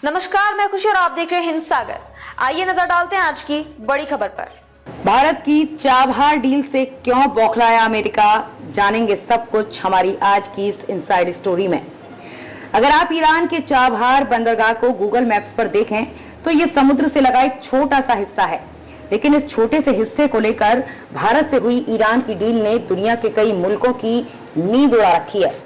नमस्कार, मैं खुशी और आप देख रहे हैं हिंद सागर। आइए नजर डालते हैं आज की बड़ी खबर पर। भारत की चाबहार डील से क्यों बौखलाया अमेरिका, जानेंगे सब कुछ हमारी आज की इस इनसाइड स्टोरी में। अगर आप ईरान के चाबहार बंदरगाह को गूगल मैप्स पर देखें तो ये समुद्र से लगा एक छोटा सा हिस्सा है, लेकिन इस छोटे से हिस्से को लेकर भारत से हुई ईरान की डील ने दुनिया के कई मुल्कों की नींद उड़ा रखी है।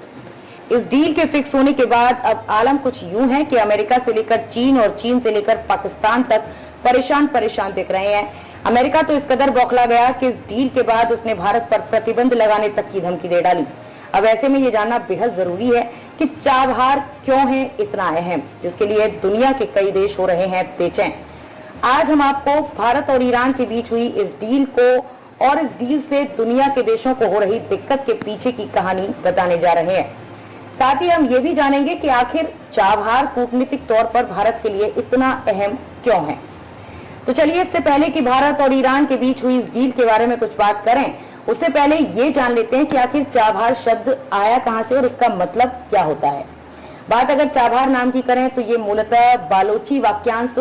इस डील के फिक्स होने के बाद अब आलम कुछ यूं है कि अमेरिका से लेकर चीन और चीन से लेकर पाकिस्तान तक परेशान दिख रहे हैं। अमेरिका तो इस कदर बौखला गया कि इस डील के बाद उसने भारत पर प्रतिबंध लगाने तक की धमकी दे डाली। अब ऐसे में ये जानना बेहद जरूरी है कि चाबहार क्यों है इतना अहम, जिसके लिए दुनिया के कई देश हो रहे हैं बेचैन। आज हम आपको भारत और ईरान के बीच हुई इस डील को और इस डील से दुनिया के देशों को हो रही दिक्कत के पीछे की कहानी बताने जा रहे हैं। साथ ही हम ये भी जानेंगे कि आखिर चाबहार कूटनीतिक तौर पर भारत के लिए इतना अहम क्यों है। तो चलिए, इससे पहले कि भारत और ईरान के बीच हुई इस डील के बारे में कुछ बात करें, उससे पहले ये जान लेते हैं कि आखिर चाबहार शब्द आया कहां से और इसका मतलब क्या होता है। बात अगर चाबहार नाम की करें तो ये मूलतः बालोची वाक्यांश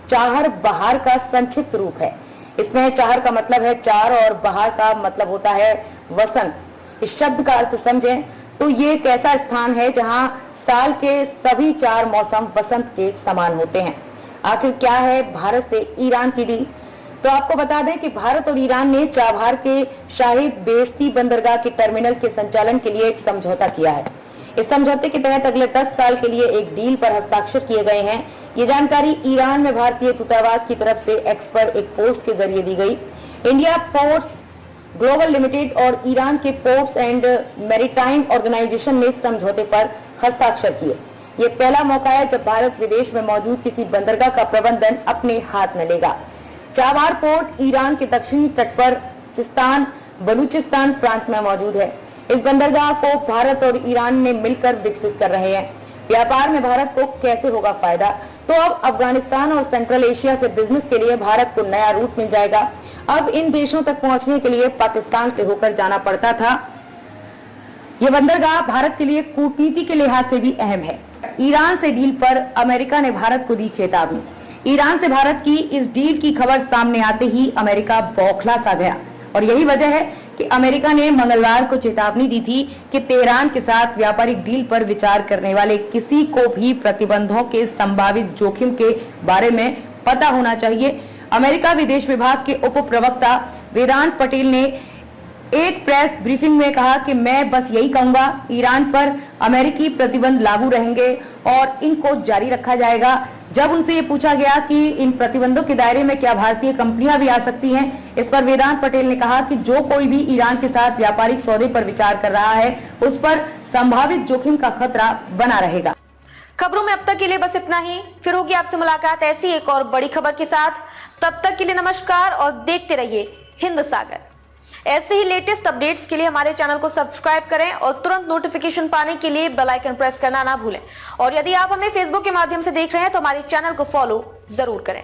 चाहर बहार का संक्षिप्त रूप है। इसमें चाहर का मतलब है चार और बहार का मतलब होता है वसंत। इस शब्द का अर्थ समझें तो ये एक ऐसा स्थान है जहां साल के सभी 4 मौसम वसंत के समान होते हैं। आखिर क्या है भारत से ईरान की डील? तो आपको बता दें कि भारत और ईरान ने चाबहार के शाहिद बेहेश्ती बंदरगाह के टर्मिनल के संचालन के लिए एक समझौता किया है। इस समझौते के तहत अगले 10 साल के लिए एक डील पर हस्ताक्षर किए गए हैं। ये जानकारी ईरान में भारतीय दूतावास की तरफ से एक्स पर एक पोस्ट के जरिए दी गई। इंडिया पोर्ट्स ग्लोबल लिमिटेड और ईरान के पोर्ट्स एंड मैरीटाइम ऑर्गेनाइजेशन ने समझौते पर हस्ताक्षर किए। ये पहला मौका है जब भारत विदेश में मौजूद किसी बंदरगाह का प्रबंधन अपने हाथ में लेगा। चाबहार पोर्ट ईरान के दक्षिणी तट पर सिस्तान बलूचिस्तान प्रांत में मौजूद है। इस बंदरगाह को भारत और ईरान ने मिलकर विकसित कर रहे हैं। व्यापार में भारत को कैसे होगा फायदा? तो अब अफगानिस्तान और सेंट्रल एशिया से बिजनेस के लिए भारत को नया रूट मिल जाएगा। अब इन देशों तक पहुंचने के लिए पाकिस्तान से होकर जाना पड़ता था। यह बंदरगाह भारत के लिए कूटनीति के लिहाज से भी अहम है। ईरान से डील पर अमेरिका ने भारत को दी चेतावनी। ईरान से भारत की इस डील की खबर सामने आते ही अमेरिका बौखला सा गया और यही वजह है कि अमेरिका ने मंगलवार को चेतावनी दी थी कि तेहरान के साथ व्यापारिक डील पर विचार करने वाले किसी को भी प्रतिबंधों के संभावित जोखिम के बारे में पता होना चाहिए। अमेरिका विदेश विभाग के उप प्रवक्ता वेदांत पटेल ने एक प्रेस ब्रीफिंग में कहा कि मैं बस यही कहूंगा, ईरान पर अमेरिकी प्रतिबंध लागू रहेंगे और इनको जारी रखा जाएगा। जब उनसे ये पूछा गया कि इन प्रतिबंधों के दायरे में क्या भारतीय कंपनियां भी आ सकती हैं, इस पर वेदांत पटेल ने कहा कि जो कोई भी ईरान के साथ व्यापारिक सौदे पर विचार कर रहा है उस पर संभावित जोखिम का खतरा बना रहेगा। खबरों में अब तक के लिए बस इतना ही। फिर होगी आपसे मुलाकात ऐसी एक और बड़ी खबर के साथ। तब तक के लिए नमस्कार और देखते रहिए हिंद सागर। ऐसे ही लेटेस्ट अपडेट्स के लिए हमारे चैनल को सब्सक्राइब करें और तुरंत नोटिफिकेशन पाने के लिए बेल आइकन प्रेस करना ना भूलें। और यदि आप हमें फेसबुक के माध्यम से देख रहे हैं तो हमारे चैनल को फॉलो जरूर करें।